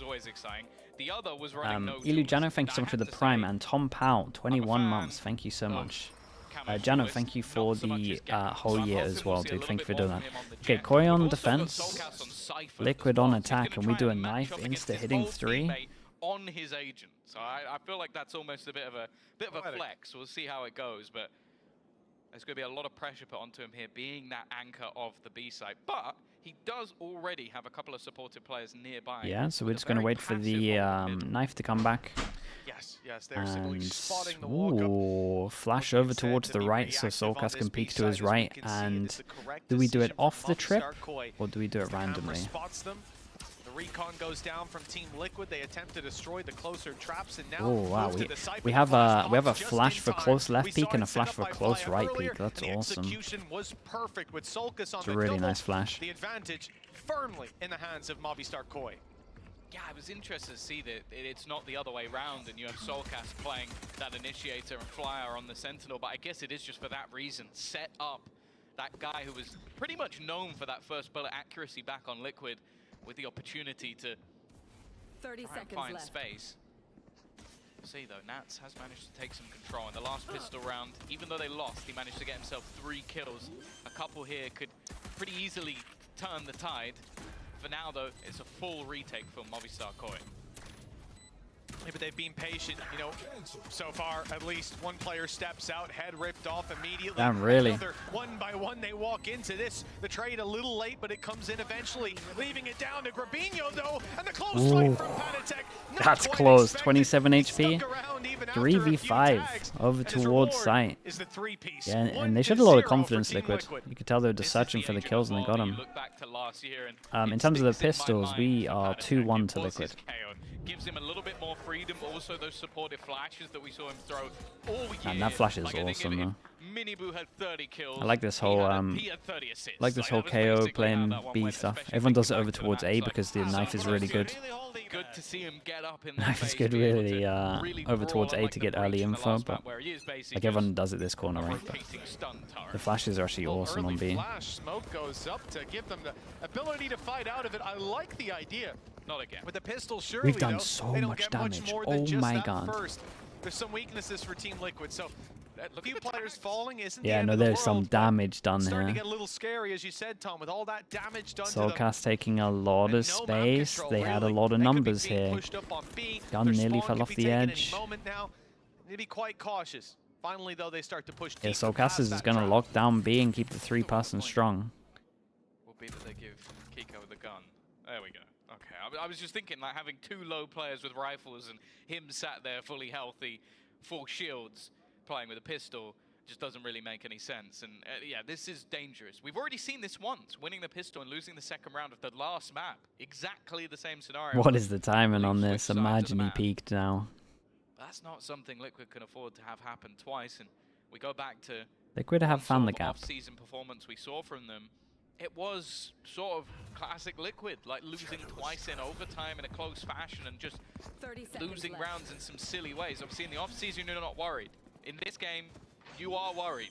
is always exciting. The other was running no Ilu tools. Jano, thank you so I much for have the to Prime, say, and Tom Powell, 21 fan months. Thank you so much. Camo's Jano, duelist, thank you not for so much the his game. whole So I'm year hoping as we'll well, see a dude. little Thank you bit for more doing from that. him on the Okay, jet. Koi We've on also got defense, Solcast on Cypher Liquid as on well. So he's attack, gonna and we try do a and match knife up against insta his hitting old 3. teammate on his agent. So I feel like that's almost a bit of a flex. We'll see how it goes, but there's going to be a lot of pressure put onto him here, being that anchor of the B site. But he does already have a couple of supportive players nearby. Yeah, so we're just going to wait for the knife to come back. Yes, they're simply And spotting the walk-up. ooh, flash over towards the right so Solcast can peek to his right. And do we do it off the trip, or do we do it randomly? The recon goes down from Team Liquid. They attempt to destroy the closer traps, and now Oh wow, we have a flash for close left peek and a flash for close right peek. That's awesome. Was perfect with Solcast on It's a really nice flash. The advantage firmly in the hands of Movistar Koi. Yeah, I was interested to see that it's not the other way round, and you have Solcast playing that initiator and flyer on the Sentinel, but I guess it is just for that reason. Set up that guy who was pretty much known for that first bullet accuracy back on Liquid, with the opportunity to 30 try and seconds find left. space. See though, Nats has managed to take some control in the last pistol round. Even though they lost, he managed to get himself 3 kills. A couple here could pretty easily turn the tide. For now though, it's a full retake for Movistar Koi. Yeah, but they've been patient, you know, so far. At least one player steps out, head ripped off immediately. Damn, really? Another, one by one, they walk into this. The trade a little late, but it comes in eventually, leaving it down to Grabinho, though, and the close strike from Panatek. That's close. 27 HP. 3v5 over towards site. Yeah, and they showed a lot of confidence, Liquid. You could tell they were just searching for the kills, and they got them. In terms of the pistols, we are 2-1 to Liquid. Gives him a little bit more freedom, also those supportive flashes that we saw him throw all year. And that flash is awesome, though. Miniboo had 30 kills. I like this whole KO playing B stuff. Everyone does it over towards A because the knife is really good. Good to see him get up in Knife is good really over towards A to get early info, but like everyone does it this corner, right? But the flashes are actually awesome on B. Smoke goes up to give them the ability to fight out of it. I like the idea. Not again. With the pistol, surely, We've done though, so they don't much get damage. much more Oh than just my that god. First. There's some weaknesses for Team Liquid, so a few players falling isn't Yeah, the end no, of the there's some world, damage done starting to here. get a little scary, as you said, Tom, with all that damage done to them. Solcast taking a lot And of no space. map They control, had a really. lot of They could be numbers being here. pushed up on B. Gun Their nearly spawn fell could off be the taken any edge. moment now. Need to be quite cautious. Finally, though, they start to push Yeah, deeper Solcast past is that going to trap. lock down B and keep the 3-person strong. Will be that they give Kiko the gun. There we go. Okay, I was just thinking, like, having 2 low players with rifles and him sat there fully healthy, full shields, playing with a pistol, just doesn't really make any sense. And yeah, this is dangerous. We've already seen this once, winning the pistol and losing the second round of the last map. Exactly the same scenario. What is the timing on this? Switch sides of the Imagine he map. peaked now. That's not something Liquid can afford to have happen twice. And we go back to Liquid have one found sort the of gap. off-season performance we saw from them. It was sort of classic Liquid, like losing twice in overtime in a close fashion and just 30 seconds losing left. rounds in some silly ways. Obviously, in the off-season, you're not worried. In this game, you are worried.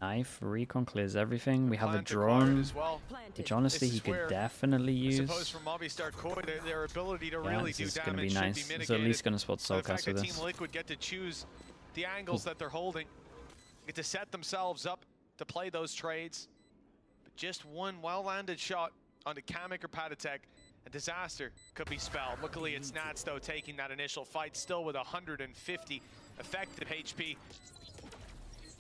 Knife, recon clears everything. We have a Plant required drone, as well. Planted. which honestly This he is could where definitely I use. suppose from Movistar Koi, their ability to Yeah, really this do is going to damage be should nice. be It's mitigated. at least going to spot So the Solcast fact with that this. Team Liquid get to choose the angles that they're holding, get to set themselves up to play those trades. But just one well-landed shot onto Kamek or Patatek, a disaster could be spelled. Luckily, it's Nats, though, taking that initial fight, still with 150 effective HP.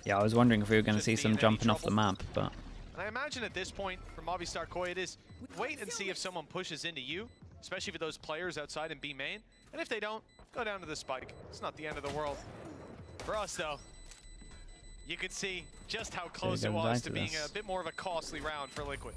Yeah, I was wondering if we were going to Shouldn't see be some in any jumping off the trouble. map, but And I imagine at this point, for Movistar Koi, it is wait and see if someone pushes into you, especially for those players outside in B main. And if they don't, go down to the spike. It's not the end of the world. For us, though, you could see just how close go it was back to to being this. a bit more of a costly round for Liquid.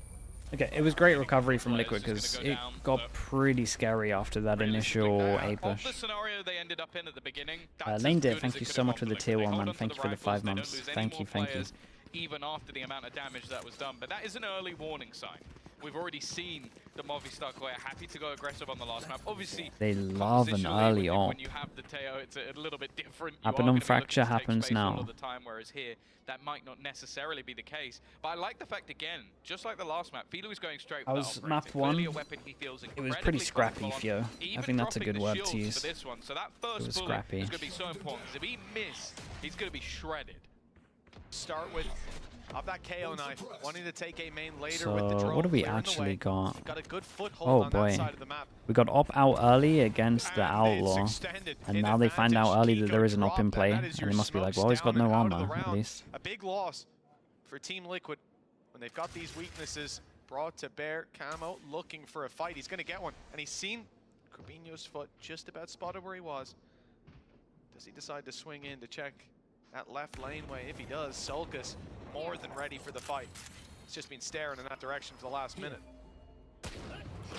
okay, it was great recovery from Players Liquid just because gonna it go down, got but pretty scary after that initial A Of push. the scenario they ended up in at the beginning, that's Lane as Dip, good thank as it you could so have much gone for the Liquid. tier They 1, hold man. on to Thank you for the rifles, 5 they don't months. lose any Thank you, more thank you. players, even after the amount of damage that was done. But that is an early warning sign. we've already seen the Movistar Koi are happy to go aggressive on the last map. Obviously, They love an compositionally, early ult. when you have the Teo, it's a little bit different. You are Abaddon gonna be looking Fracture to take happens space all now. of the time, whereas here, that might not necessarily be the case. But I like the fact, again, just like the last map, Filo is going straight for that was operator. map Clearly one. a weapon he feels It was pretty incredibly scrappy, comfortable on. Fio. I Even think that's a dropping good the word shields to use. for this one. So that It first was bullet scrappy. is going to be so important, because if he misses, he's going to be shredded. Start with of that KO knife, wanting to take a main later So, with the drone. what do we clearing the actually way. got? Got a good foothold Oh on boy. that side of the map. We got op out early against the And it's Outlaw. extended And in now they find out advantage. early that Kiko there is an op in dropped, play. and that is And your they must be like, smokes well, he's got down no and out of armor, the at round. least. A big loss for Team Liquid when they've got these weaknesses brought to bear. Camo looking for a fight. He's going to get one. And he's seen Corbinho's foot just about spotted where he was. Does he decide to swing in to check that left laneway? If he does, Sulcas more than ready for the fight. He's just been staring in that direction for the last minute.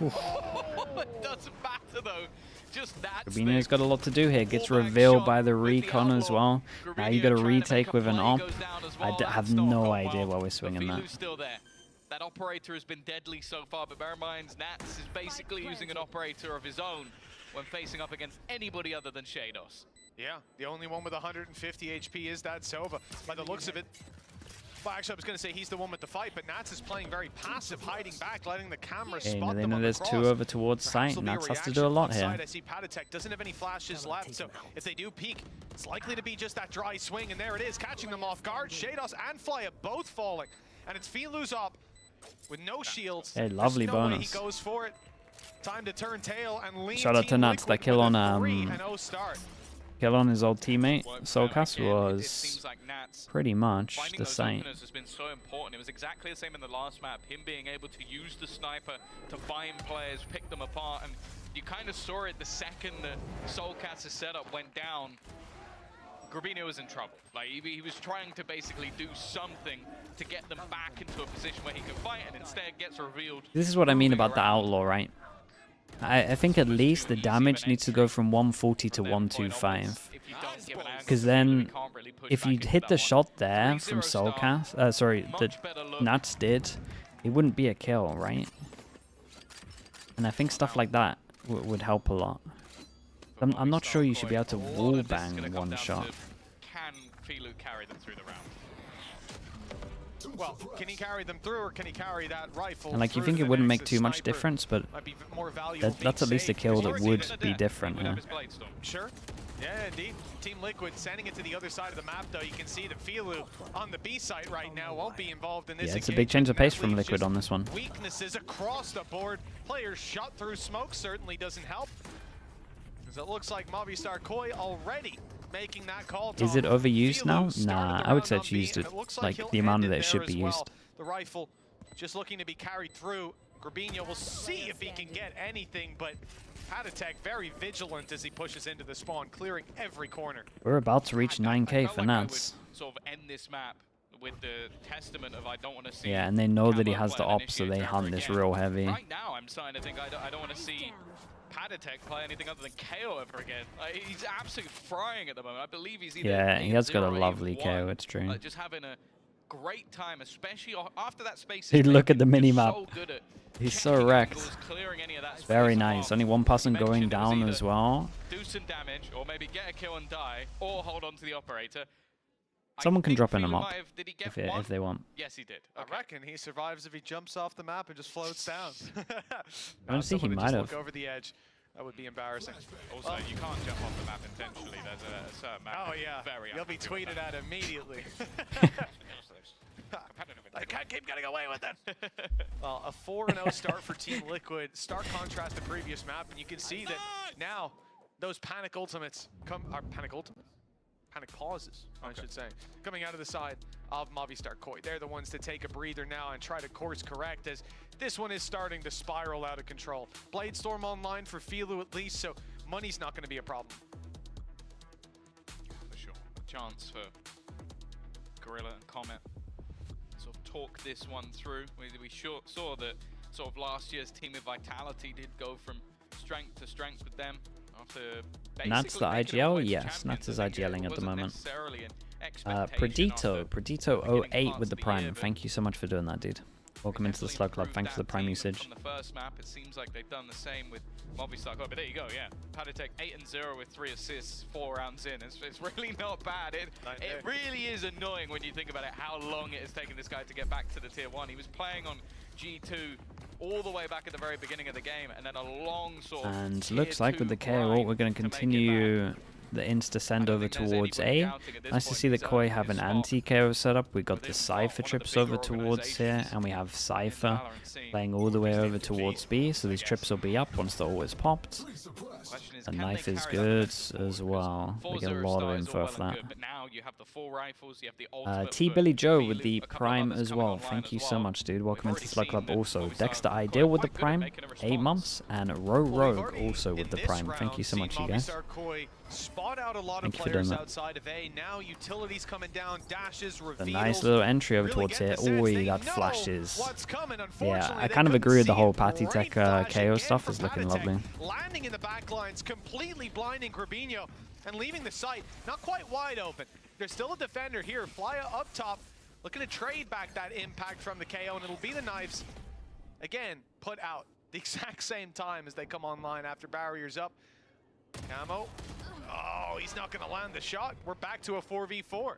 It doesn't matter though. Just that. Corbinho's got a lot to do here. Gets Fallback revealed shot by the with the recon as Outlaw. well. Now you got a Corbinho trying to make retake a with an play op. goes down as I well. have That's not no gone idea well. why we're swinging that. Filu's still there. That operator has been deadly so far, but bear in mind, Nats is basically using an operator of his own when facing up against anybody other than Shados. Yeah, the only one with 150 HP is that Sova. By the looks of it, well, actually, I was going to say he's the one with the fight, but Nats is playing very passive, hiding back, letting the camera Okay, spot and them then on the there's cross. two over towards Perhaps site. there'll be a Nats has to reaction do a lot on here. side. I see Patatek doesn't have any flashes left, so if they do peek, it's likely to be just that dry swing, and there it is, catching them off guard. Shados and Flya both falling, and it's Filu's up with no shields. Hey, lovely There's no way bonus. he goes for it. Time to turn tail and lead Shout out to Team Nats. That Liquid kill with on a 3-0 start. kill on his old teammate Worked out Solcas again. It was seems like Nats pretty much finding the those site. openers has been so important. It was exactly the same in the last map. Him being able to use the sniper to find players, pick them apart, and you kind of saw it the second that Solcas' setup went down. Corbinho was in trouble. Like he was trying to basically do something to get them back into a position where he could fight, and instead gets revealed. This is what I mean moving about the around. Outlaw, right? I think at least the damage needs to go from 140 to From their point onwards, 'Cause if you don't give an angle, Because you then, really can't really push if back you into hit that the one. shot there 3-0 from start, Solcas, sorry, much that better look. Nats did, it wouldn't be a kill, right? And I think stuff like that would help a lot. I'm not sure you should be able to All of this is gonna wallbang come one down shot. to, can Filu carry them through the round? Well, can he carry them through, or can he carry that rifle? And like you through think to it the wouldn't next? make The too much sniper difference, but might be more valuable that's at being least a safe. kill that Historically, would they're be dead. different. He would Yeah. have his blade storm. Sure. Yeah, indeed. Team Liquid sending it to the other side of the map, though. You can see that Filu on the B site right now won't be involved in this. Yeah, it's a big change of engagement. pace That from leaves Liquid just on this one. Weaknesses across the board. Players shot through smoke certainly doesn't help. As it looks like Movistar Koi already making that call. Is it Tom. overused Filu now? started Nah, the I would round say on it's B, used and it, it looks like he'll the amount end that it it should there be as well. used. The rifle just looking to be carried through. Corbinho will see if he can get anything, but Patatek very vigilant as he pushes into the spawn, clearing every corner. We're about to reach I 9k felt for like I Nats. would sort of end this map with the testament of I don't want to see. Yeah, and they know that he Camo has the play an op, so issue they ever hunt this again. real heavy. Right now, I'm starting to think I don't want to see Patatek play anything other than KO ever again. Like, he's absolutely frying at the moment. I believe he's either Yeah, he has got a 8-0 or lovely 8-1. KO, it's true. Like, just having a great time, especially after that space. Dude, look at the mini-map. So good at He's so checking wrecked. angles, clearing any of that Very space nice. apart. Only one person You going mentioned it was down either as well. do some damage, or maybe get a kill and die, or hold on to the operator. I Someone can think drop in a Filu mop might have- did he get if one? they want. Yes, he did. I Okay. reckon he survives if he jumps off the map and just floats down. Honestly, he Someone would might just have. look over the edge. That would be embarrassing. Also, you can't jump off the map intentionally. There's a certain map. Oh yeah, Very you'll be unhappy with tweeted that. at immediately. Competitive I can't keep getting away with it. Well, a 4-0 start for Team Liquid. Stark contrast to previous map, and you can see that now those panic ultimates panic pauses, I should say, coming out of the side of Movistar Koi. They're the ones to take a breather now and try to course correct, as this one is starting to spiral out of control. Blade Storm online for Filu at least, so money's not going to be a problem. For sure. A chance for Gorilla and Comet to sort of talk this one through. We saw that sort of last year's Team of Vitality did go from strength to strength with them after Nats the basically making it IGL? all the way to Yes, champions. Nats is I think it IGLing at the wasn't moment. necessarily an expectation after Predito beginning 08 parts with the of the Prime. year, but Thank you so much for doing that, dude. Welcome into the Slug Club. Thanks for the Prime usage. From the first map, it seems like they've done the same with Movistar. But there you go, yeah. Paditech 8-0 with 3 assists, 4 rounds in. It's really not bad. It really is annoying when you think about it, how long it has taken this guy to get back to the tier 1. He was playing on G2 all the way back at the very beginning of the game, and then a long sort of And looks like with the KO ult, we're going to continue the insta send over towards A. Nice to see that Koi have an anti-KO setup. We got the Cypher trips over towards here, and we have Cypher playing all the way over towards B. So these trips will be up once the ult is popped. The knife is good as well. We get a lot of info for that. T Billy Joe with the Prime as well. Thank you so much, dude. Welcome into Slug Club also. Dexter Ideal with the Prime, 8 months, and Rogue also with the Prime. Thank you so much, you guys. Spot out a lot of players outside of A. Now utilities coming down, dashes, reveals. A nice little entry over towards here. Oi, that flashes. Yeah, I kind of agree with the whole Paditech KO stuff. Is looking lovely. Landing in the back lines, completely blinding Grabinho and leaving the site not quite wide open. There's still a defender here. Flya up top, looking to trade back that impact from the KO, and it'll be the knives again put out the exact same time as they come online after barriers up. Camo. Oh, he's not going to land the shot. We're back to a 4v4.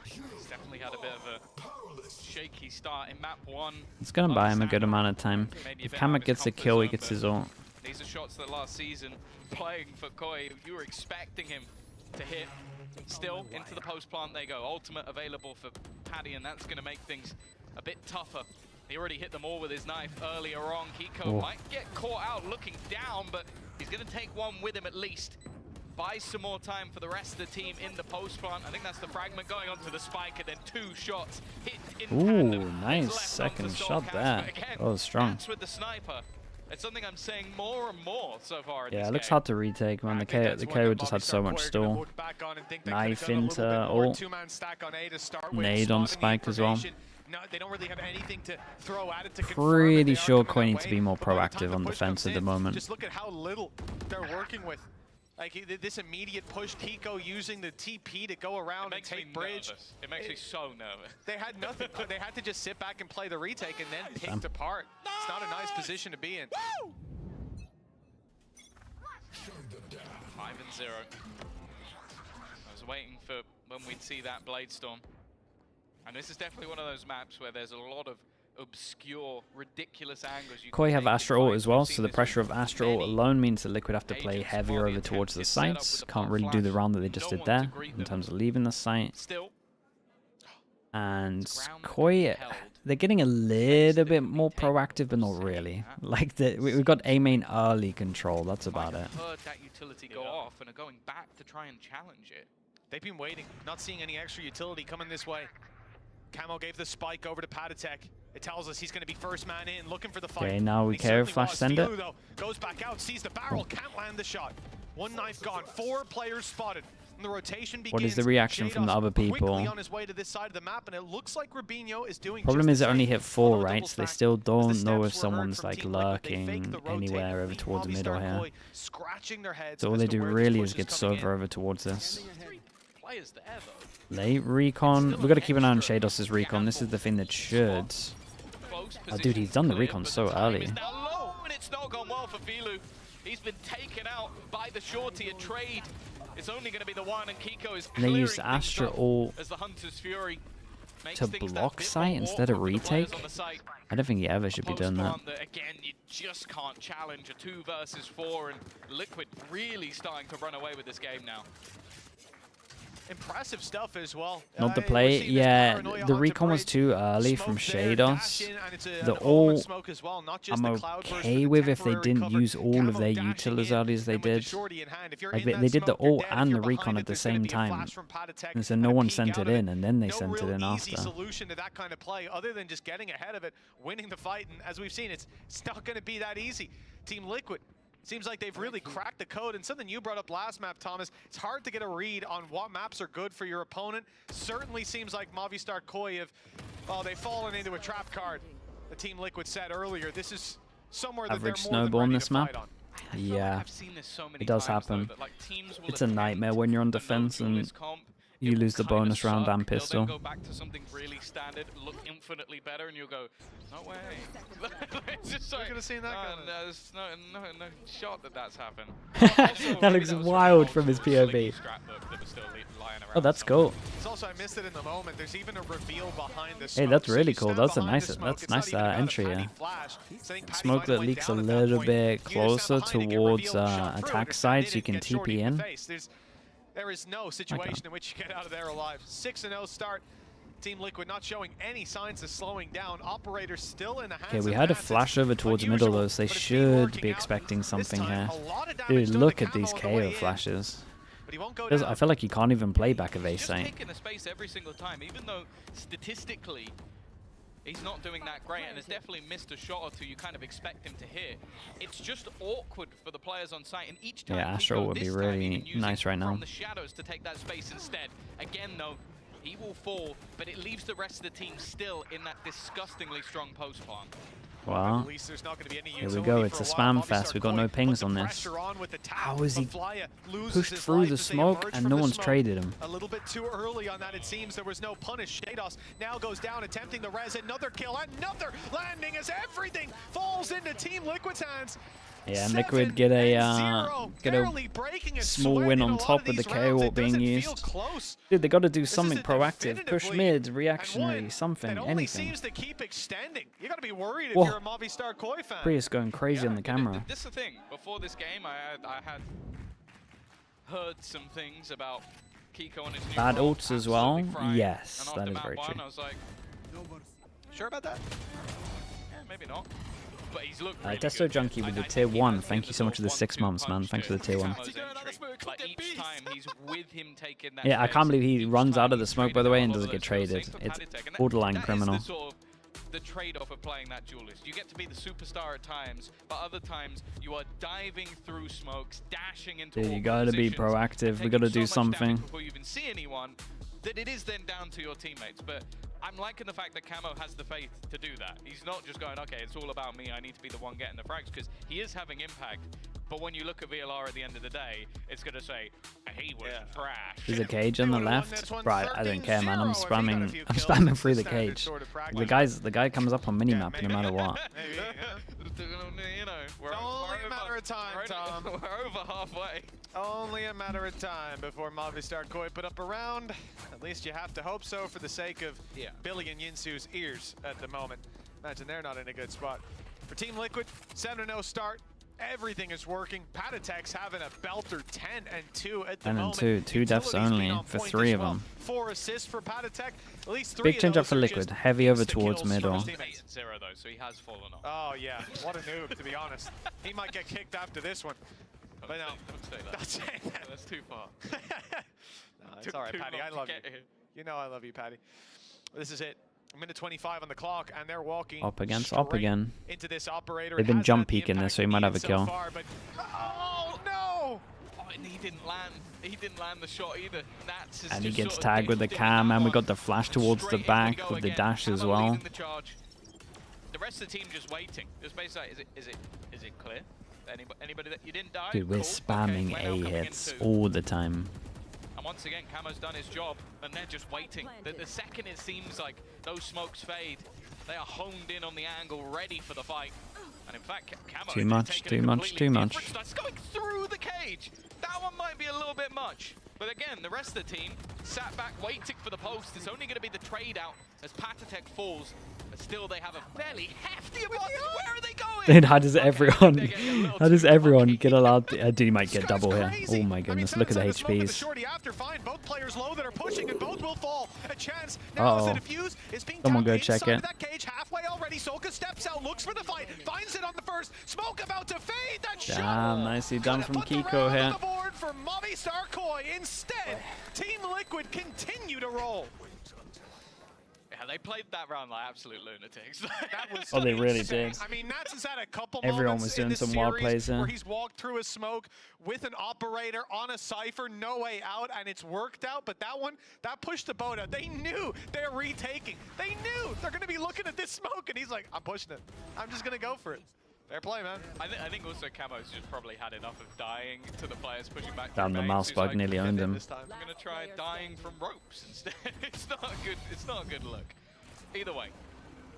He's definitely had a bit of a shaky start in map 1. It's going to buy him a good amount of time. If Kamek gets a kill, he gets his ult. These are shots that last season, playing for Koi, you were expecting him to hit. Still, into the post plant they go. Ultimate available for Paddy, and that's going to make things a bit tougher. He already hit them all with his knife earlier on. Kiko might get caught out looking down, but he's going to take one with him at least. Buy some more time for the rest of the team in the post plant. I think that's the fragment going onto the spike, and then 2 shots hit in tandem. Ooh, nice second shot there. Oh, strong. That's with the sniper. It's something I'm saying more and more so far. Yeah, it looks hard to retake, man. The KO just had so much stall. Knife into ult. Nade on spike as well. No, they don't really have anything to throw at it to Pretty sure Koi needs to be more proactive on defense at the moment. Just look at how little they're working with. Like this immediate push, Kiko using the TP to go around and take bridge. It makes me so nervous. They had nothing. They had to just sit back and play the retake and then picked apart. It's not a nice position to be in. 5-0. I was waiting for when we'd see that Blade Storm. And this is definitely one of those maps where there's a lot of obscure, ridiculous angles. Koi have Astra ult as well, so the pressure of Astra ult alone means that Liquid have to play heavier over towards the sites. Can't really do the round that they just did there in terms of leaving the site. And Koi, they're getting a little bit more proactive, but not really. Like we've got A main early control. That's about it. Heard that utility go off and are going back to try and challenge it. They've been waiting, not seeing any extra utility coming this way. Camo gave the spike over to Paditech. It tells us he's going to be first man in, looking for the fight. Okay, now we care. Flash send it. Goes back out, sees the barrel, can't land the shot. 1 knife gone, 4 players spotted. And the rotation begins. What is the reaction from the other people? On his way to this side of the map, and it looks like Rubinho is doing Problem is it only hit 4, right? So they still don't know if someone's like lurking anywhere over towards the middle here. So all they do really is get Sova over towards this. Late recon. We've got to keep an eye on Shados' recon. This is the thing that should. Oh, dude, he's done the recon so early. It's not gone well for Filu. He's been taken out by the shorty. A trade. It's only going to be the one, and Kiko is they used Astra ult as the Hunter's Fury to block site instead of retake. I don't think he ever should be doing that. Again, you just can't challenge a 2 versus 4, and Liquid really starting to run away with this game now. Impressive stuff as well. Not the play, yeah, the recon was too early from Shados. The ult, I'm okay with if they didn't use all of their util as early as they did. Like they did the ult and the recon at the same time. And so no one sent it in, and then they sent it in after. Solution to that kind of play, other than just getting ahead of it, winning the fight, and as we've seen, it's not going to be that easy. Team Liquid. Seems like they've really cracked the code, and something you brought up last map, Thomas, it's hard to get a read on what maps are good for your opponent. Certainly seems like Movistar Koi have, well, they've fallen into a trap card. The Team Liquid said earlier, this is somewhere that average they're more snowball than in ready this to map. fight on. Yeah, it does happen. It's a nightmare when you're on defense and You it will lose the kinda bonus round suck. and They'll pistol. then go back to something really standard, look infinitely better, and you'll go, no way. It's just We're like, gonna see that coming. there's no shot that that's happened. That looks wild from his POV. Oh, that's cool. It's also, I missed it in the moment. There's even a reveal behind the Hey, smoke. that's So really you cool. stand That's a behind nice, the smoke. that's It's not nice even about a entry. Paddy Yeah. flash. So I think Paddy Smoke might have that went leaks a down at that little point. bit You just closer stand behind and get towards revealed and shot through. attack If side, that so you can didn't get shorty TP in. the face, there is no situation in which you get out of there alive. 6-0 start. Team Liquid not showing any signs of slowing down. Operators still in the hands Okay, we of had a Nats. It's flash over towards middle unusual, though, so they but it's been should working be out. expecting This something time, here. a lot of damage Dude, done to look at Camo these on the way KO in, flashes. but he won't go I down. feel like you can't even play back of A Just site. taking the space every single time, even though statistically he's not doing that great and has definitely missed a shot or two you kind of expect him to hit. It's just awkward for the players on site, and each time Yeah, Astro Kiko would be this time really even using nice right now. from the shadows to take that space instead. Again though, he will fall, but it leaves the rest of the team still in that disgustingly strong post plant. Wow. At least there's not going to be any Here we utility go, for it's a while. spam Movistar fest, we've got no Koi pings put on the this. pressure on with the tap, How is he but Flya loses pushed his through life the as they smoke emerge and from no the one's smoke. traded him? A little bit too early on that, it seems. There was no punish. Shados now goes down, attempting the res. Another kill, another landing as everything falls into Team Liquid's hands. Yeah, and Liquid get a small win on top with the KO ult being used. Dude, they got to do something proactive. Push mid, reactionary, something, It only anything. seems to keep extending. You got to be worried if Whoa. you're a Movistar Koi fan. Prius going crazy on the but camera. This is the thing. Before this game, I had heard some things about Kiko and his new Bad role, ults as well? absolutely fried. Yes, And that after is map very one, true. I was like, Sure about that? yeah, maybe not. But he's looked Uh, really Desto good. Junkie with the I tier think he 1. has Thank you so much for the 6 months, man. Thanks for the tier 1. Camo's entry. Like each time he's with him taking that Yeah, I space, can't believe he each runs time out of the he's smoke, by traded the way, a and lot doesn't of get those kills. traded. Same for It's Paddy Tech, and borderline that criminal. is the sort of the trade-off of playing that duelist. You get to be the superstar at times, but other times you are diving through smokes, dashing into Dude, you awkward gotta be positions, proactive. and We gotta taking do so much damage something. before you even see anyone, that it is then down to your teammates. But I'm liking the fact that Camo has the faith to do that. He's not just going, okay, it's all about me, I need to be the one getting the frags, because he is having impact. But when you look at VLR at the end of the day, it's going to say, he was trash. There's a cage on the left. Right, I don't care, man. I'm If he got a spamming. few I'm kills, spamming it's through the standard cage. sort of practice. The guy comes up on minimap no matter what. Maybe, yeah. You know, we're, It's only we're a matter of time, we're- Tom. We're over halfway. Only a matter of time before Movistar Koi put up a round. At least you have to hope so for the sake of Billy and Yinsu's ears at the moment. Imagine they're not in a good spot. For Team Liquid, 7-0 start. Everything is working. Patatek's having a belter 10-2 at the 10 and moment. 2, 2 deaths Utility's only been on for point 3 as of well. them. 4 assists for Patatek. At least 3 Big of change up those for are Liquid. just Heavy over insta-kills towards from middle. his teammates. 8-0 though, so he has fallen off. Oh yeah, what a noob to be honest. He might get kicked after this one. But no, Don't say that. don't say that. That's too far. No, it's Took all right, too Patty. long I to love get you. here. You know I love you, Patty. This is it. A minute 25 on the clock, and they're walking Up against up straight again. into this operator. They've It been has jump had the peeking this, impact so he might have a needed kill. so far, but oh no! Oh, and he didn't land. He didn't land the shot either. Nats is And he just gets sort of tagged with the doing cam, that and we one. got the flash And towards the straight in we back go with the again. dash as Camo well. leading the charge. The rest of the team just waiting. Just basically, like, is it clear? Anybody that you didn't die? Dude, we're Cool. spamming Okay, we're now A coming in hits too. all the time. And once again, Camo's done his job, and they're just waiting. The second it seems like those smokes fade, they are honed in on the angle, ready for the fight. And in fact, Camo Too has much, taken too a much, completely too much. different stance. It's going through the cage. That one might be a little bit much. But again, the rest of the team sat back waiting for the post. It's only going to be the trade out as Patatek falls. But still, they have a fairly hefty advantage. Where are they going? Dude, how does Okay, everyone, they're getting a little how does too everyone cocky. get allowed? Dude, he might This get guy's double here. crazy. Oh my I mean, goodness, look at the Sense had a smoke and the HPs. shorty after fine. Both players low that are pushing, and both will fall. A chance now as Uh-oh. the defuse is being Someone tapped go check inside it. of that cage halfway already. Solka steps out, looks for the fight, finds it on the first. Smoke about to fade. That shot. Damn, nicely done Gonna from put the Kiko round here. on the board for Movistar Koi. Instead, Team Liquid continue to roll. Yeah, they played that round like absolute lunatics. That was Oh, they really insane. did. I mean, Nats has had a couple Everyone moments was in doing this some wild series plays there. where he's walked through a smoke with an operator on a Cypher, no way out, and it's worked out. But that one, that pushed the boat out. They knew they're retaking. They knew they're going to be looking at this smoke, and he's like, I'm pushing it. I'm just going to go for it. Fair play, man. I think also Camo's just probably had enough of dying to the players pushing back. Damn, the mouse bug nearly owned him. I'm gonna try dying from ropes instead. It's not a good look. Either way,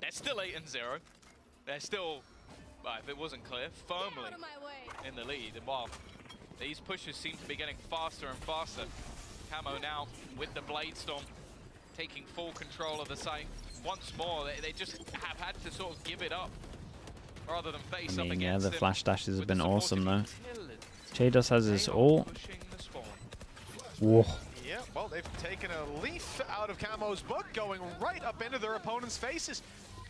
they're still 8-0. They're still, well, if it wasn't clear, firmly in the lead. And while these pushes seem to be getting faster and faster, Camo now with the Blade Storm taking full control of the site. Once more, they just have had to sort of give it up rather than face up against yeah, the him flash dashes have with been the awesome though. supportive Chados has his ult. pushing the spawn. Whoa. Yeah, well, they've taken a leaf out of Camo's book, going right up into their opponents' faces.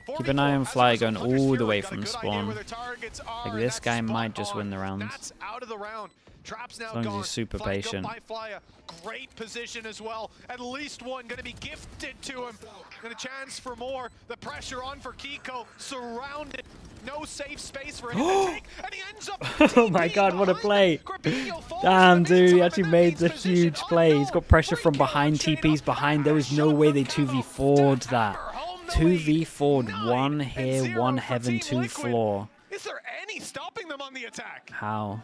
Keep an eye on Fly going As a all the Fury way got a from good idea spawn. where their targets are, Like and this that's guy spot might just on. win the round. That's out of the round. Traps now As long as gone. he's super Flagged up patient. by Flya. Great position as well. At least one going to be gifted to him. And a chance for more. The pressure on for Kiko. Surrounded. No safe space for him to take. And he ends up Oh my god, what a play. Grabinho falls Damn, in the dude, he meantime, actually and that made means the position huge play. He's got unknown. pressure from Free kill behind, on Shayna. TP's behind. There was no way they 2v4'd that. 2v4'd, one here, one heaven, two floor. Is there any stopping them on the attack? How?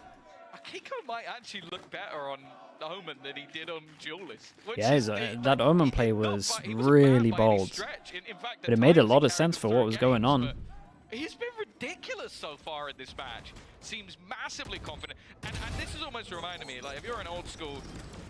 Kiko might actually look better on Omen than he did on Duelist. Yeah, that Omen play was really bold. But it made a lot of sense for what was going on. He's been ridiculous so far in this match. Seems massively confident. And this is almost reminding me, like, if you're an old school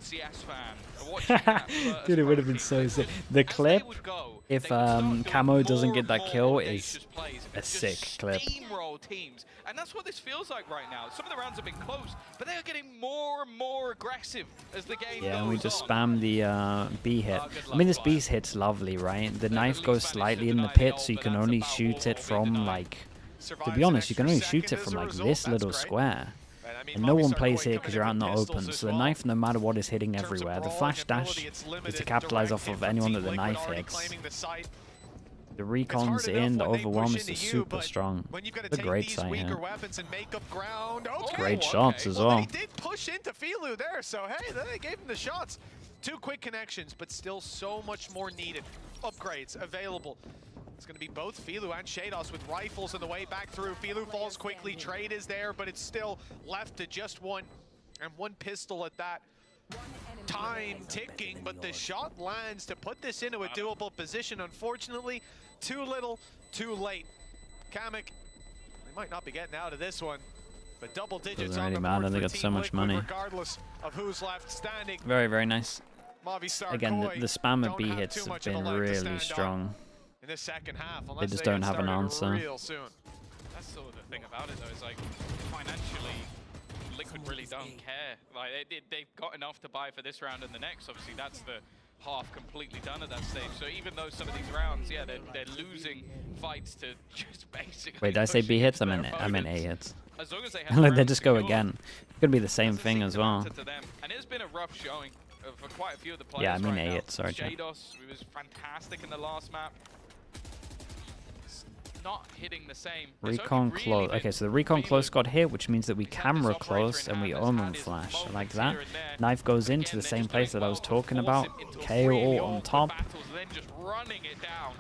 CS fan, watching that first Dude, it would have been team so match, sick. The as they clip, would go, if they would start doing Camo doesn't more get and that more kill, audacious is plays a and just sick clip. steamroll teams. And that's what this feels like right now. Some of the rounds have been close, but they are getting more and more aggressive as the game Yeah, goes and we just on. spam the B hit. Oh, good I mean, luck, this B Fly. hit's lovely, right? The They've knife at goes least managed slightly to in the deny pit, ult, so you but can that's only about shoot all it being from, denied. like, to Survives be an honest, you can extra only shoot second it as from, a like, result. this That's little great. square. And I mean, And no Bobby one Sarkoy plays here coming because in you're out with in the pistols open, as so the well. knife, no matter what, is hitting In terms of everywhere. The brawl flash and dash ability, it's is limited. to capitalize Direct off hit of from anyone Team that the Liquid knife already hits. claiming the site. The It's recon's hard enough in, the when they push overwhelm is into you, super but strong. when you've got to It's a take great these site weaker here. weapons and make up ground. Okay. Great shots as Well, well. he did push into Filu there, so hey, they gave him the shots. 2 quick connections, but still so much more needed. Upgrades available. It's going to be both Filu and Shados with rifles on the way back through. Filu falls quickly, trade is there, but it's still left to just one, and one pistol at that. Time ticking, but the shot lands to put this into a doable position. Unfortunately, too little, too late. Kamek, they might not be getting out of this one, but double digits Doesn't on really the matter, board they for got so Team much Liquid, money. regardless of who's left standing. Very, very nice. Mavi Again, Sarkoy the spam of don't B have hits too have much of a been leg to really stand on strong. in this second half, unless just they don't get have an started answer. real soon. That's sort of the thing about it, though, is like financially, Liquid really don't care. Like they've got enough to buy for this round and the next. Obviously, that's the half completely done at that stage. So even though some of these rounds, yeah, they're losing fights to just basically. Wait, did I say push B hits? I against meant their A opponents. hits. As long as they have And the they round just go secured, again. It's gonna be the same doesn't thing seem as to well. matter to them. And it's been a rough showing for quite a few of the players. Yeah, I mean right A now. hits, sorry, Jack. Shados, who was fantastic in the last map. Not hitting the same. It's Recon only really close. been Okay, so the recon Filu close got hit, which means that we He's had this camera operator close in and we hand that's omen had his flash. I like moments that. here and there. Knife goes But into again, the they're same just place doing that I was well to talking force about. him into KO really on awkward top. battles, then just running it down.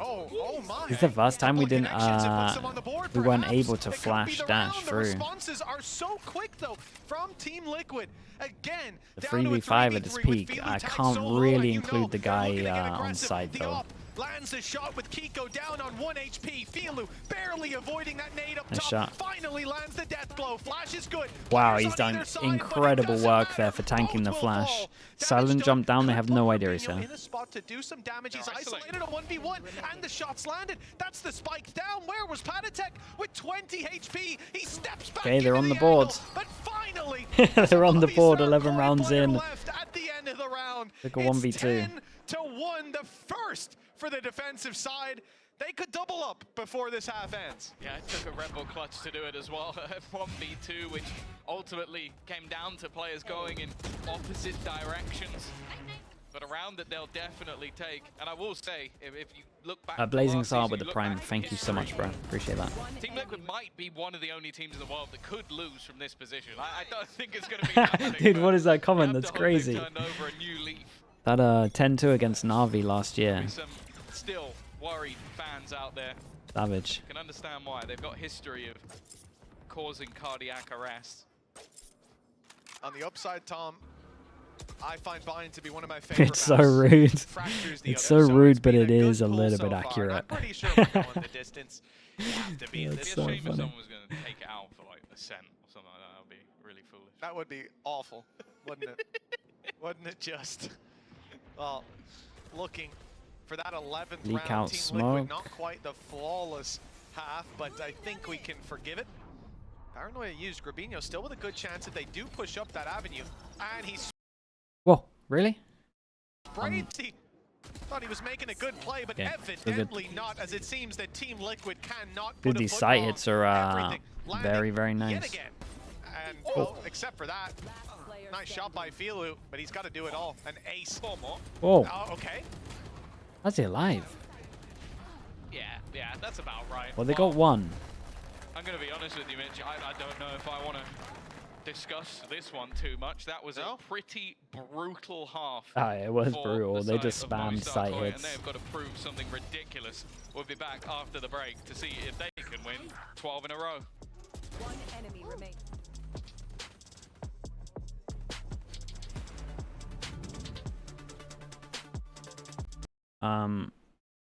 Oh my. This is the first time we didn't, Connections, it puts them on the board, we weren't perhaps. able to It could be flash the dash round. through. The responses are so quick though from Team Liquid. Again, The down to a 3v5 at its 3v3 with peak. Filu I tagged can't so low, really and you include know the they're looking to guy get on aggressive. side The though. op lands the shot with Kiko down on 1 HP. Filu barely avoiding that nade up Nice top. shot. Finally lands the death blow. Flash is good. Wow, Players he's on done either side, but it incredible doesn't work matter. there for tanking the Both will flash. fall. Silent Damage jump down, they could have put no idea Fabinho he's there. in a spot to do some damage. He's They're isolated a 1v1, and the shots landed. That's the spike down. Where was Patatek with 20 HP? He steps back. Okay, they're into on the angle, board. but finally, They're on the Mavi board, Sarkoy 11 rounds player in. left at the end of the round. Took a It's 1v2. 10-1, the first for the defensive side. They could double up before this half ends. Yeah, it took a Red Bull clutch to do it as well. 1v2, which ultimately came down to players going in opposite directions. But a round that they'll definitely take. And I will say, if you look back... to Blazing last Star season, with you the look Prime. back in Thank you so much, history, bro. Appreciate that. Team Liquid might be one of the only teams in the world that could lose from this position. I don't think it's going to be happening. Dude, but what is that you comment? have That's to hope they've crazy. turned over a new leaf. That 10-2 against Na'Vi last year. Some still worried fans out there. Savage. Can understand why. They've got history of causing cardiac arrest. On the upside, Tom, I find Bind to be one of my favorite It's so maps. rude. Fractures the It's other, so rude, it's but been it a good is a pull little so bit far, and accurate. I'm pretty sure we're going the distance. You have to be in That's this. so It'd be a shame if funny. someone was going to take it out for like a cent or something like that. That would be really foolish. That would be awful, wouldn't it? Wouldn't it just? Well, looking for that 11th Leak round, out Team smoke. Liquid, not quite the flawless half, but I think we can forgive it. Paranoia used Grabinho still with a good chance that they do push up that avenue, and he Whoa, really? sprayed. He thought he was making a good play, but Yeah, evidently not, as it seems that Team Liquid cannot Dude, put a these foot sight wrong. hits are Everything very, landing very yet nice. again. And well, except for that, nice shot by Filu, but he's got to do it all. An ace. Four more. Whoa, Oh, okay. how's he alive? Yeah, that's about right. Well, they got one. I'm going to be honest with you, Mitch. I don't know if I want to discuss this one too much. That was No? a pretty brutal half. Ah, it was for brutal. the They side just of spammed Movistar sight Koi, hits. And they've got to prove something ridiculous. We'll be back after the break to see if they can win 12 in a row. One enemy remains.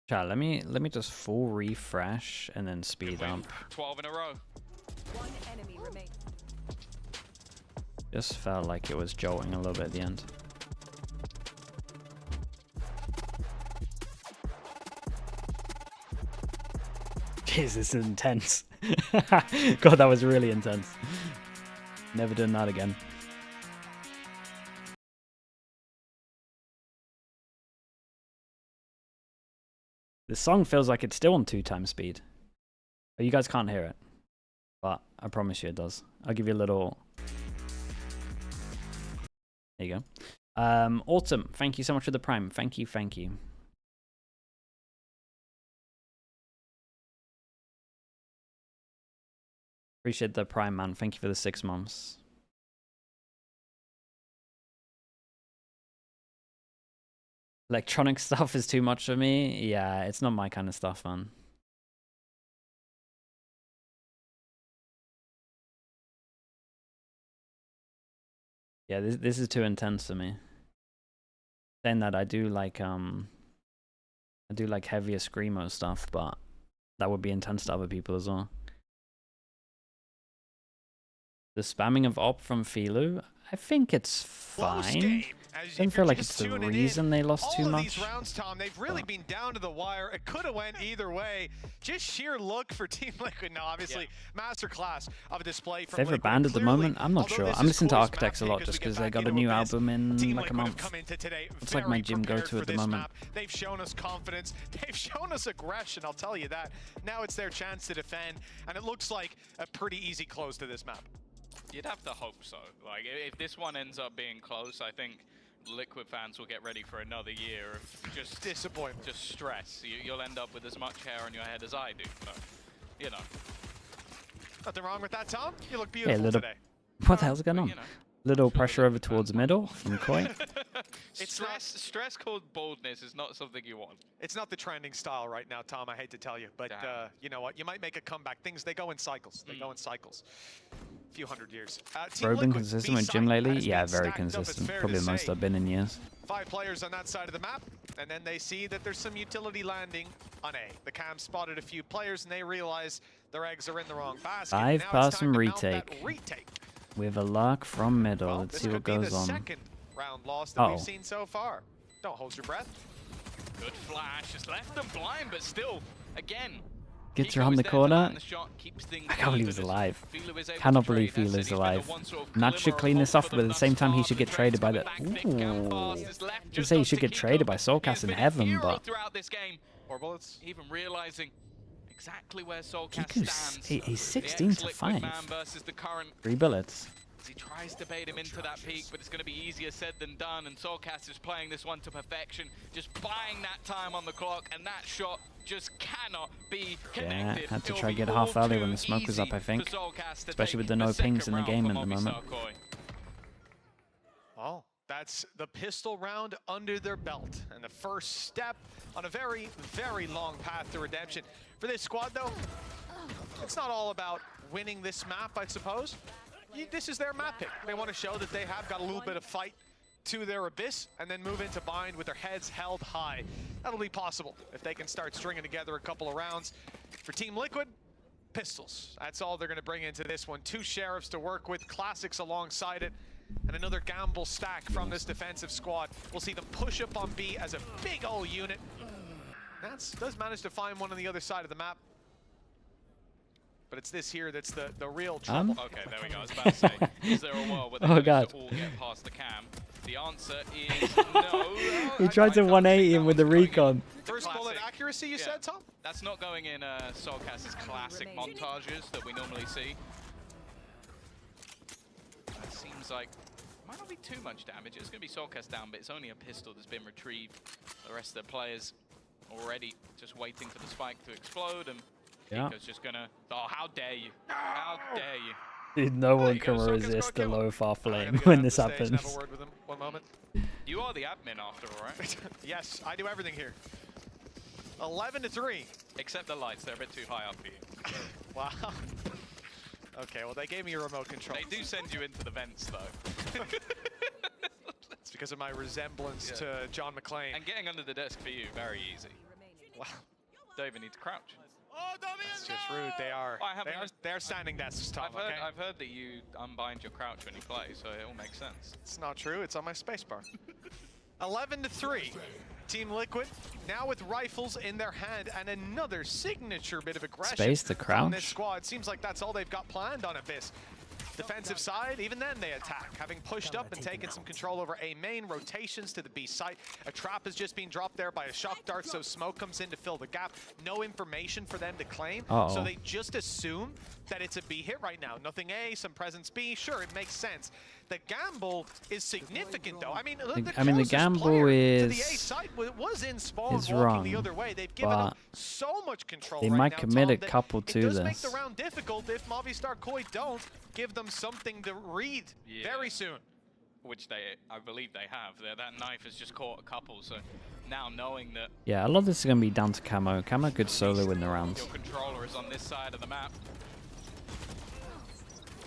Chat, let me just full refresh and then speed Win up. 12 in a row. One enemy remains. Just felt like it was jolting a little bit at the end. Jeez, this is intense. God, that was really intense. Never done that again. The song feels like it's still on 2x speed. Oh, you guys can't hear it. But I promise you it does. I'll give you a little... There you go. Autumn, thank you so much for the Prime. Thank you, thank you. Appreciate the Prime, man. Thank you for the 6 months. Electronic stuff is too much for me. Yeah, it's not my kind of stuff, man. Yeah, this is too intense for me. Saying that I do like heavier screamo stuff, but that would be intense to other people as well. The spamming of op from Filu, I think it's fine. Doesn't feel like it's the reason they lost too All of much. these rounds, Tom, they've really been down to the wire. It could have went either way. Just sheer luck for Team Liquid. Now, obviously, masterclass of a display from Favorite Liquid. band at the Clearly, moment? I'm not although sure. this I'm is listening to Koi's Architects a map lot pick, just as we because get they back got a into new Abyss, album in Team like a Liquid have month. come into today It's like my very gym prepared go-to for at the this moment. map. They've shown us confidence. They've shown us aggression, I'll tell you that. Now it's their chance to defend, and it looks like a pretty easy close to this map. You'd have to hope so. Like, if this one ends up being close, I think Liquid fans will get ready for another year of just Disappointment. just stress. You'll end up with as much hair on your head as I do. But, you know. Nothing wrong with that, Tom. You look beautiful little- today. What the hell's going on? You know. Little Sure, pressure the over Liquid towards fans middle want. from Koi. It's stress called boldness is not something you want. It's not the trending style right now, Tom, I hate to tell you. But Damn. you know what? You might make a comeback. They go in cycles. They go in cycles. A few hundred years. Team Bro, been Liquid, consistent with B-side Jim lately? has Yeah, been very stacked up, it's consistent. fair Probably to the most say. I've been in years. 5 players on that side of the map, and then they see that there's some utility landing on A. The cam spotted a few players, and they realize their eggs are in the wrong basket. Now it's time 5-person to mount that retake. retake. With a luck from middle. Well, Let's this see what could be goes the on. second round loss that we've seen so far. Don't hold your breath. Good flash, just left them blind, but still, again. Gets Kiko around is the there to corner. land the shot, keeps things I can't believe he's even as alive. Filu is able Cannot to trade. believe That Filu said, is he's been the alive. one sort of Nat should glimmer clean of this hope off, for but at them the thus same time, he far. should get The traded by trade's the... coming back thick and fast. Ooh. His left I just say he off should to get traded Kiko. by Soulcast He's in been a heaven, hero but... throughout this game, Or bullets. even realizing exactly where Soulcast Kiku's... stands. He's The 16 to ex-Liquid 5. man versus the current 3 bullets. he tries to bait him into that peak, but it's going to be easier said than done, and Soulcast is playing this one to perfection, just buying that time on the clock, and that shot just cannot be connected. had to It'll try be to get half all early when too the smoke was up, easy I think. for Soulcast to Especially take with the no second pings in the round game for at the moment. Movistar Koi. Oh, That's the pistol round under their belt, and the first step on a very, very long path to redemption. For this squad, though, it's not all about winning this map, I suppose. This is their map pick. They want to show that they have got a little bit of fight to their Abyss, and then move into Bind with their heads held high. That'll be possible if they can start stringing together a couple of rounds. For Team Liquid, pistols. That's all they're going to bring into this one. 2 Sheriffs to work with, Classics alongside it, and another gamble stack from this defensive squad. We'll see them push up on B as a big old unit. Nats does manage to find one on the other side of the map. But it's this here that's the real trouble. Okay, there we go. I was about to say, is there a world where they manage to all get past the cam? The answer is no. He tried to 180 him with the recon. First bullet accuracy, you said, Tom? That's not going in Soulcast's classic montages that we normally see. That seems like might not be too much damage. It's going to be Soulcast down, but it's only a pistol that's been retrieved. The rest of the players already just waiting for the spike to explode, and Kiko's just gonna. Oh, how dare you! How dare you! Dude, no one can resist the low far flame when this happens. Have a word with him. One moment. You are the admin after all, right? Yes, I do everything here. 11-3. Except the lights, they're a bit too high up for you. Wow. Okay, well they gave me a remote control. They do send you into the vents though. It's because of my resemblance to John McClane. And getting under the desk for you, very easy. Wow. Don't even need to crouch. It's just rude. They're standing desks, Tom. I've heard that you unbind your crouch when you play, so it all makes sense. It's not true. It's on my spacebar. 11-3. Team Liquid now with rifles in their hand and another signature bit of aggression. Space to crouch. From this squad. Seems like that's all they've got planned on Abyss. Defensive side, even then they attack, having pushed up and taken some control over A main, rotations to the B site. A trap has just been dropped there by a shock dart, so smoke comes in to fill the gap. No information for them to claim, so they just assume that it's a B hit right now. Nothing A, some presence B, sure, it makes sense. The gamble is significant though. I mean, the gamble is to the A site was in spawn walking wrong, the other way. They've given up so much control. They right might now, commit Tom, a couple to this. It does make the round difficult if Movistar Koi don't give them something to read very soon. Which I believe they have. That knife has just caught a couple, so now knowing that... Yeah, a lot of this is going to be down to Camo. Camo could solo win the rounds. Your controller is on this side of the map.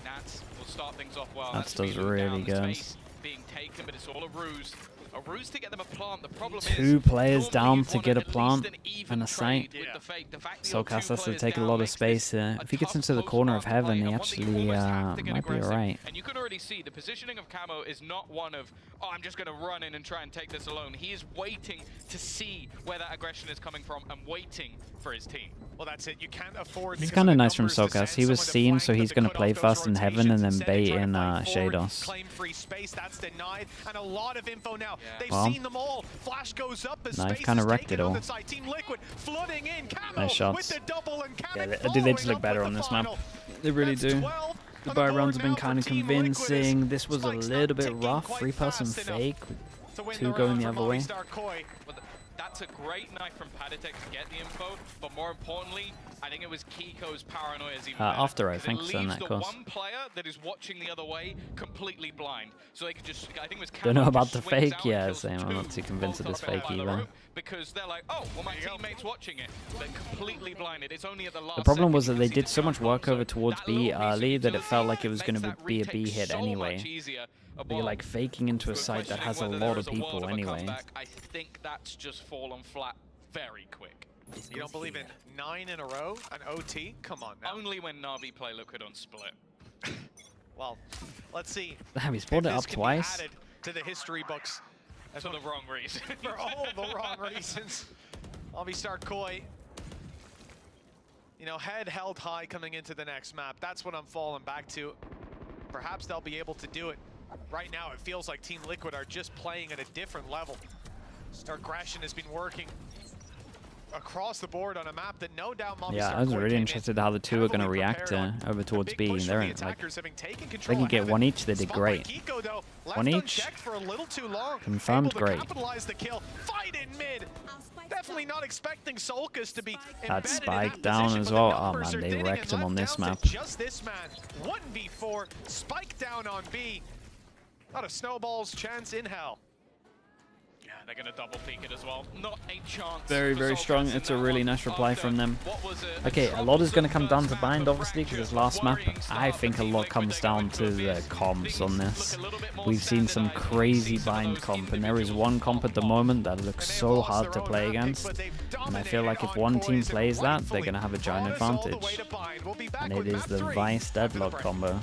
Nats will start things off well. Nats does really good. Being taken, but it's all a ruse. A ruse to get them a plant. The problem is 2 players down to get a plant and a sight. Soulcast has to take a lot of space here. If he gets into the corner of heaven, he actually might be alright. And you can already see the positioning of Camo is not one of, oh, I'm just going to run in and try and take this alone. He is waiting to see where that aggression is coming from and waiting for his team. Well, that's it. You can't afford. It's kind of nice from Soulcast. He was seen, so he's going to play fast in heaven and then bait in Shados. Claim free space, that's denied, and a lot of info now. They've seen them all. Flash goes up as Knife kind of wrecked it all. Team Liquid flooding in. Camo nice shots. with the double and Yeah, they just look better on this map. The They really do. The buy rounds have been kind of convincing. This was a little bit rough. 3-person fake. 2 going the other way. That's a great knife from Patatek to get the info, but more importantly, I think it was Kiko's paranoia is even better. After, I think, so in that course. course. One player that is watching the other way completely blind, so they could just. I think it was. Don't know about the fake, yeah. Same. I'm not too convinced of this fake either. Because they're like, oh, well, my teammate's watching it. They're completely blinded. It's only at the last. The problem was that they did so much work over towards B early that it felt like it was going to be a B hit anyway. They're like faking into a site that has a lot of people anyway. I think that's just fallen flat very quick. You don't believe in 9 in a row? An OT? Come on now. Only when Na'Vi play Liquid on split. Well, let's see. Damn, he's brought it up twice. Added to the history books. For the wrong reason. For all the wrong reasons. Movistar Koi. You know, head held high coming into the next map. That's what I'm falling back to. Perhaps they'll be able to do it. Right now, it feels like Team Liquid are just playing at a different level. Their aggression has been working across the board on a map that no doubt Movistar. Yeah, I was really interested how the 2 are going to react over towards B. They're in, like, they can get 1 each. They did great. 1 each. Confirmed great. Definitely not expecting Soulcast to be that spike down as well. Oh man, they wrecked him on this map. Just this man. 1v4, spike down on B. Not a snowball's chance in hell. Yeah, they're going to double peek it as well. Not a chance. Very, for very strong. Zolgras in It's a that really one nice reply after from them. what was Okay, a lot is going to come down to Bind, obviously, because it's last map. I think a lot comes down to the comps on this. We've seen some crazy Bind comp, and there is one comp at the moment that looks so hard to play against. And I feel like if one team plays that, they're going to have a giant advantage. And it is the Vice Deadlock combo.